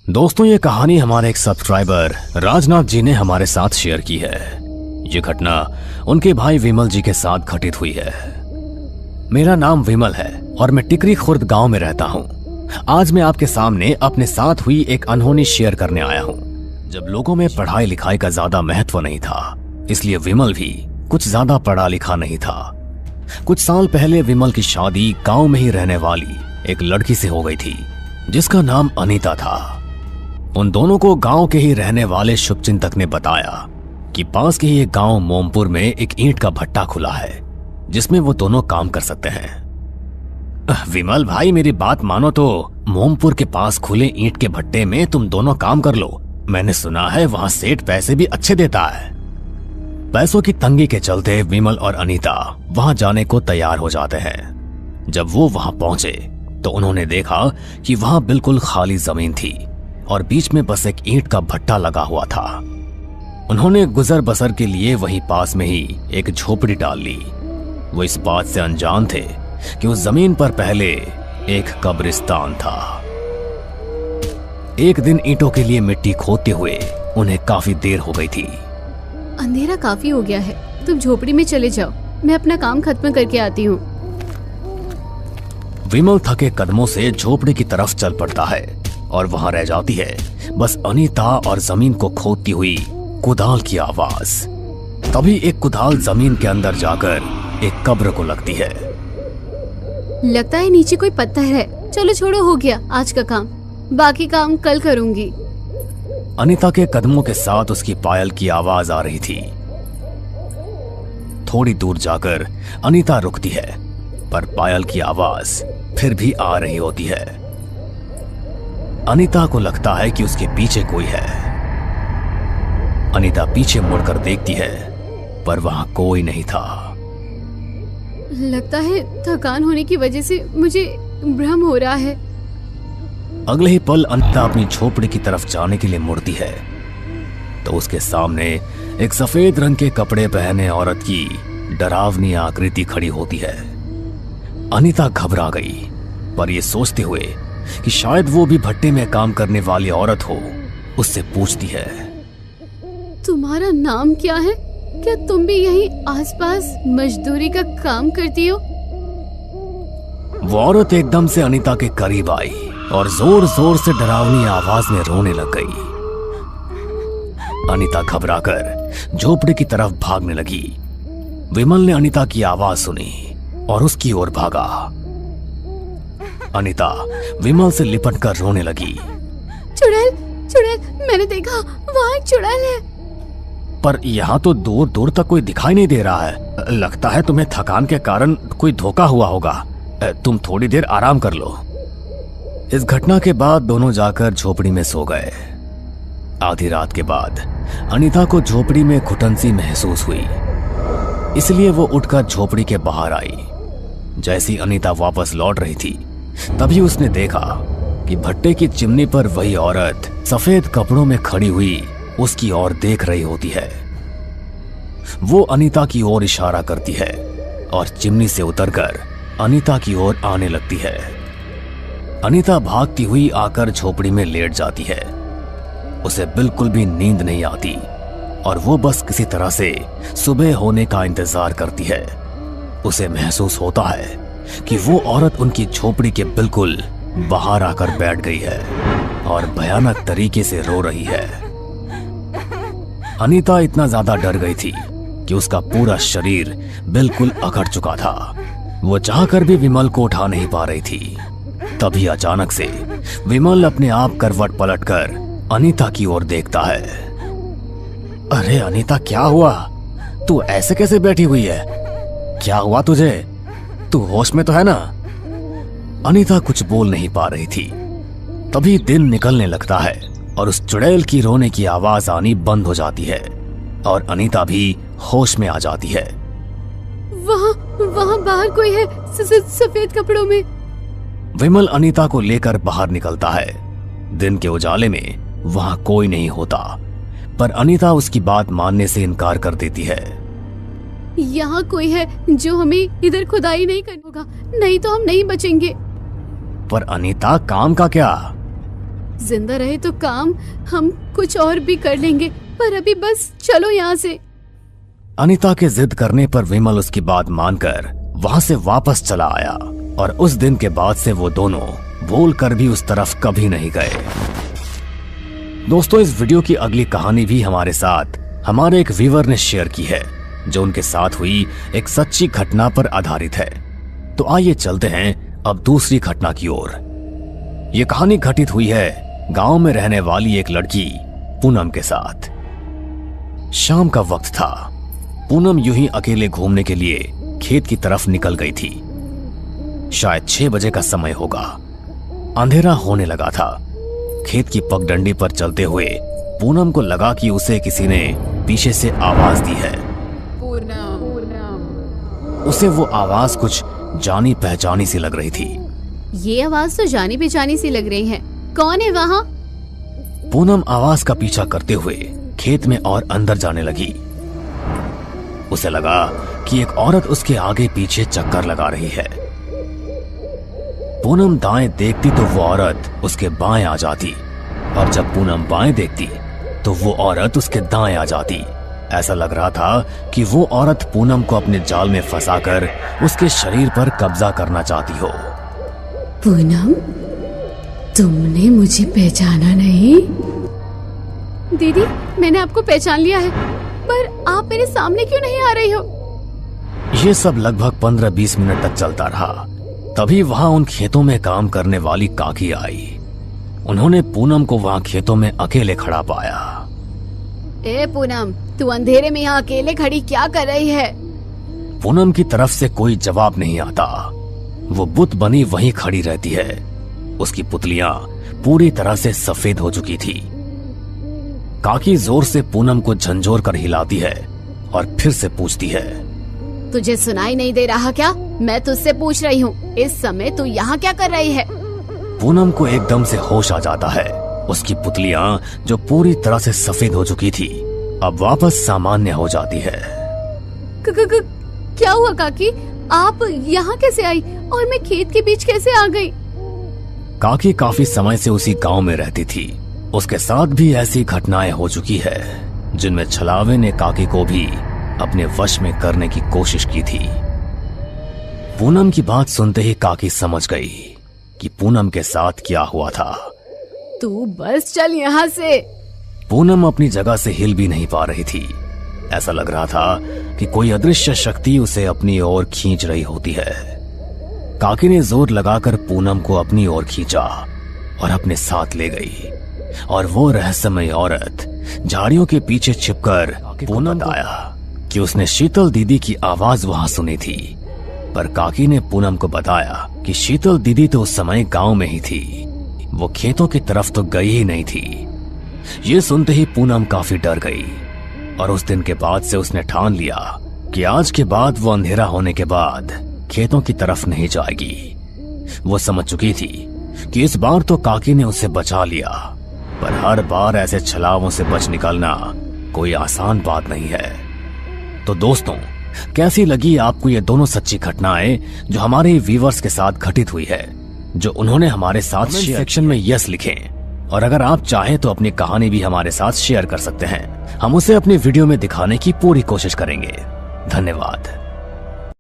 दोस्तों, ये कहानी हमारे एक सब्सक्राइबर राजनाथ जी ने हमारे साथ शेयर की है। ये घटना उनके भाई विमल जी के साथ घटित हुई है। मेरा नाम विमल है और मैं टिकरी खुर्द गांव में रहता हूँ। आज मैं आपके सामने अपने साथ हुई एक अनहोनी शेयर करने आया हूँ। जब लोगों में पढ़ाई लिखाई का ज्यादा महत्व नहीं था, इसलिए विमल भी कुछ ज्यादा पढ़ा लिखा नहीं था। कुछ साल पहले विमल की शादी गांव में ही रहने वाली एक लड़की से हो गई थी, जिसका नाम अनीता था। उन दोनों को गांव के ही रहने वाले शुभचिंतक ने बताया कि पास के ही एक गांव मोमपुर में एक ईंट का भट्टा खुला है, जिसमें वो दोनों काम कर सकते हैं। विमल भाई, मेरी बात मानो तो मोमपुर के पास खुले ईंट के भट्टे में तुम दोनों काम कर लो। मैंने सुना है वहां सेठ पैसे भी अच्छे देता है। पैसों की तंगी के चलते विमल और अनीता वहां जाने को तैयार हो जाते हैं। जब वो वहां पहुंचे तो उन्होंने देखा कि वहां बिल्कुल खाली जमीन थी और बीच में बस एक ईंट का भट्टा लगा हुआ था। उन्होंने गुजर बसर के लिए वहीं पास में ही एक झोपड़ी डाल ली। वो इस बात से अनजान थे कि उस जमीन पर पहले एक कब्रिस्तान था। एक दिन ईंटों के लिए मिट्टी खोदते हुए उन्हें काफी देर हो गई थी। अंधेरा काफी हो गया है, तुम झोपड़ी में चले जाओ, मैं अपना काम खत्म करके आती हूँ। विमल थके कदमों से झोपड़ी की तरफ चल पड़ता है और वहां रह जाती है बस अनीता और जमीन को खोदती हुई कुदाल की आवाज। तभी एक कुदाल जमीन के अंदर जाकर एक कब्र को लगती है। लगता है नीचे कोई पत्थर है। चलो छोड़ो, हो गया आज का काम, बाकी काम कल करूंगी। अनीता के कदमों के साथ उसकी पायल की आवाज आ रही थी। थोड़ी दूर जाकर अनीता रुकती है, पर पायल की आवाज फिर भी आ रही होती है। अनीता को लगता है कि उसके पीछे कोई है। अनीता पीछे मुड़कर देखती है, पर वहां कोई नहीं था। लगता है थकान होने की वजह से मुझे भ्रम हो रहा है। अगले ही पल अनीता अपनी झोपड़ी की तरफ जाने के लिए मुड़ती है तो उसके सामने एक सफेद रंग के कपड़े पहने औरत की डरावनी आकृति खड़ी होती है। अनीता घबरा गई, पर यह सोचते हुए कि शायद वो भी भट्टे में काम करने वाली औरत हो, उससे पूछती है, तुम्हारा नाम क्या है? क्या तुम भी यहीं आसपास मजदूरी का काम करती हो? वो औरत एकदम से अनीता के करीब आई और जोर जोर से डरावनी आवाज में रोने लग गई। अनीता घबराकर झोपड़ी की तरफ भागने लगी। विमल ने अनीता की आवाज सुनी और उसकी ओर भागा। अनीता विमल से लिपटकर रोने लगी। चुड़ैल, चुड़ैल, मैंने देखा, वहाँ एक चुड़ैल है। पर यहाँ तो दूर दूर तक कोई दिखाई नहीं दे रहा है। लगता है तुम्हें थकान के कारण कोई धोखा हुआ होगा। तुम थोड़ी देर आराम कर लो। इस घटना के बाद दोनों जाकर झोपड़ी में सो गए। आधी रात के बाद अनीता को झोपड़ी में घुटन सी महसूस हुई, इसलिए वो उठकर झोपड़ी के बाहर आई। जैसी अनीता वापस लौट रही थी, तभी उसने देखा कि भट्टे की चिमनी पर वही औरत सफेद कपड़ों में खड़ी हुई उसकी ओर देख रही होती है। वो अनीता की ओर इशारा करती है और चिमनी से उतरकर अनीता की ओर आने लगती है। अनीता भागती हुई आकर झोपड़ी में लेट जाती है। उसे बिल्कुल भी नींद नहीं आती और वो बस किसी तरह से सुबह होने का इंतजार करती है। उसे महसूस होता है कि वो औरत उनकी झोपड़ी के बिल्कुल बाहर आकर बैठ गई है और भयानक तरीके से रो रही है। अनीता इतना ज्यादा डर गई थी कि उसका पूरा शरीर बिल्कुल अकड़ चुका था। वो चाहकर भी विमल को उठा नहीं पा रही थी। तभी अचानक से विमल अपने आप करवट पलटकर अनीता की ओर देखता है। अरे अनीता, क्या हुआ? तू ऐसे कैसे बैठी हुई है? क्या हुआ तुझे? तू होश में तो है ना? अनीता कुछ बोल नहीं पा रही थी। तभी दिन निकलने लगता है और उस चुड़ैल की रोने की आवाज आनी बंद हो जाती है और अनीता भी होश में आ जाती है। वहाँ बाहर कोई है, सफेद कपड़ों में। विमल अनीता को लेकर बाहर निकलता है। दिन के उजाले में वहां कोई नहीं होता, पर अनीता उसकी बात मानने से इनकार कर देती है। यहाँ कोई है जो हमें इधर खुदाई नहीं करना होगा, नहीं तो हम नहीं बचेंगे। पर अनीता, काम का क्या? जिंदा रहे तो काम हम कुछ और भी कर लेंगे, पर अभी बस चलो यहाँ से। अनीता के जिद करने पर विमल उसकी बात मानकर वहां से वापस चला आया और उस दिन के बाद से वो दोनों बोल कर भी उस तरफ कभी नहीं गए। दोस्तों, इस वीडियो की अगली कहानी भी हमारे साथ हमारे एक व्यूअर ने शेयर की है, जो उनके साथ हुई एक सच्ची घटना पर आधारित है। तो आइए चलते हैं अब दूसरी घटना की ओर। ये कहानी घटित हुई है गांव में रहने वाली एक लड़की पूनम के साथ। शाम का वक्त था। पूनम यूं ही अकेले घूमने के लिए खेत की तरफ निकल गई थी। शायद 6 बजे का समय होगा। अंधेरा होने लगा था। खेत की पगडंडी पर चलते हुए पूनम को लगा कि उसे किसी ने पीछे से आवाज दी है। उसे वो आवाज कुछ जानी पहचानी सी लग रही थी। ये आवाज तो जानी पहचानी सी लग रही है, कौन है वहाँ? पूनम आवाज का पीछा करते हुए खेत में और अंदर जाने लगी। उसे लगा कि एक औरत उसके आगे पीछे चक्कर लगा रही है। पूनम दाएं देखती तो वो औरत उसके बाएं आ जाती, और जब पूनम बाएं देखती तो वो औरत उसके दाएं आ जाती। ऐसा लग रहा था कि वो औरत पूनम को अपने जाल में फंसाकर उसके शरीर पर कब्जा करना चाहती हो। पूनम, तुमने मुझे पहचाना नहीं? दीदी, मैंने आपको पहचान लिया है, पर आप मेरे सामने क्यों नहीं आ रही हो? ये सब लगभग 15-20 मिनट तक चलता रहा। तभी वहां उन खेतों में काम करने वाली काकी आई। उन्होंने पूनम को वहां खेतों में अकेले खड़ा पाया। ए पूनम, तू अंधेरे में यहाँ अकेले खड़ी क्या कर रही है? पूनम की तरफ से कोई जवाब नहीं आता। वो बुत बनी वहीं खड़ी रहती है। उसकी पुतलियां पूरी तरह से सफेद हो चुकी थी। काकी जोर से पूनम को झंझोर कर हिलाती है और फिर से पूछती है, तुझे सुनाई नहीं दे रहा क्या? मैं तुझसे पूछ रही हूँ, इस समय तू यहाँ क्या कर रही है? पूनम को एकदम से होश आ जाता है। उसकी पुतलियां जो पूरी तरह से सफेद हो चुकी थी, अब वापस सामान्य हो जाती है। क्या हुआ काकी? आप यहाँ कैसे आई और मैं खेत के बीच कैसे आ गई? काकी काफी समय से उसी गांव में रहती थी। उसके साथ भी ऐसी घटनाएं हो चुकी है, जिनमें छलावे ने काकी को भी अपने वश में करने की कोशिश की थी। पूनम की बात सुनते ही काकी समझ गई कि पूनम के साथ क्या हुआ था। तू बस चल यहाँ से। पूनम अपनी जगह से हिल भी नहीं पा रही थी। ऐसा लग रहा था कि कोई अदृश्य शक्ति उसे अपनी ओर खींच रही होती है। काकी ने जोर लगाकर पूनम को अपनी ओर खींचा और अपने साथ ले गई, और वो रहस्यमय औरत झाड़ियों के पीछे छिपकर पूनम को बताया कि उसने शीतल दीदी की आवाज वहां सुनी थी। पर काकी ने पूनम को बताया कि शीतल दीदी तो उस समय गांव में ही थी, वो खेतों की तरफ तो गई ही नहीं थी। ये सुनते ही पूनम काफी डर गई, और उस दिन के बाद से उसने ठान लिया कि आज के बाद वो अंधेरा होने के बाद खेतों की तरफ नहीं जाएगी। वो समझ चुकी थी कि इस बार तो काकी ने उसे बचा लिया, पर हर बार ऐसे छलावों से बच निकलना कोई आसान बात नहीं है। तो दोस्तों, कैसी लगी आपको ये दोनों सच्ची घटनाएं जो हमारे व्यूअर्स के साथ घटित हुई है, जो उन्होंने हमारे साथ सेक्शन में यस लिखें। और अगर आप चाहें तो अपनी कहानी भी हमारे साथ शेयर कर सकते हैं। हम उसे अपनी वीडियो में दिखाने की पूरी कोशिश करेंगे। धन्यवाद।